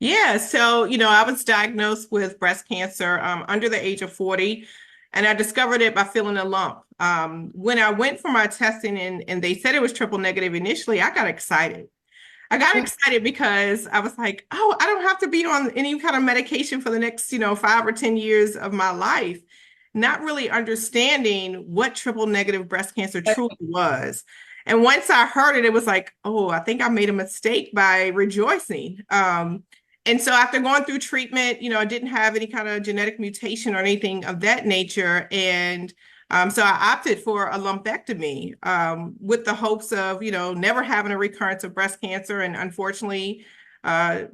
Yeah, so I was diagnosed with breast cancer under the age of 40, and I discovered it by feeling a lump. When I went for my testing and they said it was triple negative initially, I got excited. I got excited because I was like, oh, I don't have to be on any kind of medication for the next, 5 or 10 years of my life, not really understanding what triple negative breast cancer truly was. And once I heard it, it was like, oh, I think I made a mistake by rejoicing. And so after going through treatment, I didn't have any kind of genetic mutation or anything of that nature. And so I opted for a lumpectomy with the hopes of, never having a recurrence of breast cancer. And unfortunately, a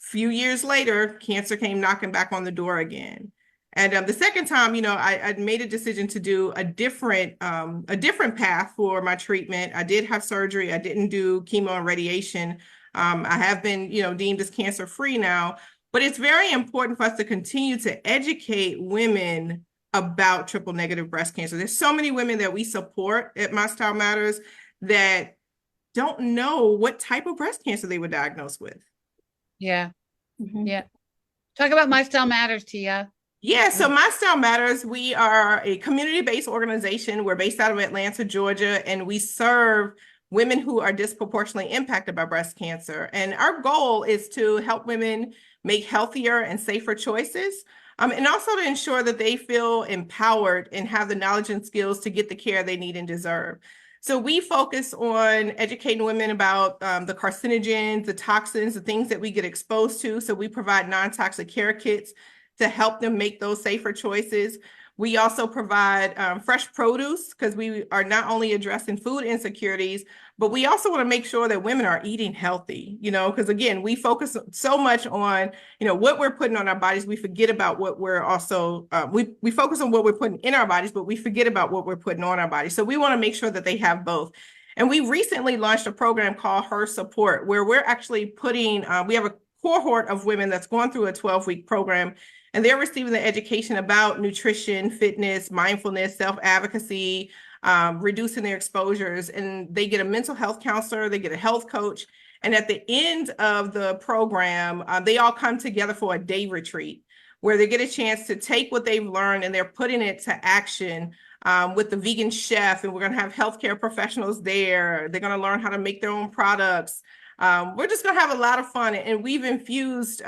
few years later, cancer came knocking back on the door again. And the second time, I made a decision to do a different path for my treatment. I did have surgery. I didn't do chemo and radiation. I have been, deemed as cancer free now. But it's very important for us to continue to educate women about triple negative breast cancer. There's so many women that we support at My Style Matters that don't know what type of breast cancer they were diagnosed with. Yeah. Mhm. Yeah. Talk about My Style Matters, Tia. Yeah, so My Style Matters, we are a community-based organization. We're based out of Atlanta, Georgia, and we serve women who are disproportionately impacted by breast cancer. And our goal is to help women make healthier and safer choices, and also to ensure that they feel empowered and have the knowledge and skills to get the care they need and deserve. So we focus on educating women about the carcinogens, the toxins, the things that we get exposed to. So we provide non-toxic care kits to help them make those safer choices. We also provide fresh produce because we are not only addressing food insecurities, but we also want to make sure that women are eating healthy, because again, we focus so much on, what we're putting on our bodies. We forget about what we're also, we focus on what we're putting in our bodies, but we forget about what we're putting on our bodies. So we want to make sure that they have both. And we recently launched a program called Her Support, where we're actually we have a cohort of women that's going through a 12-week program, and they're receiving the education about nutrition, fitness, mindfulness, self-advocacy, reducing their exposures. And they get a mental health counselor, they get a health coach. And at the end of the program, they all come together for a day retreat where they get a chance to take what they've learned and they're putting it to action with the vegan chef. And we're going to have healthcare professionals there. They're going to learn how to make their own products. We're just going to have a lot of fun. And we've infused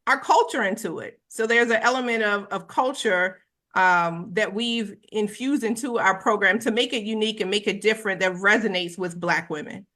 our culture into it. So there's an element of culture that we've infused into our program to make it unique and make it different that resonates with Black women.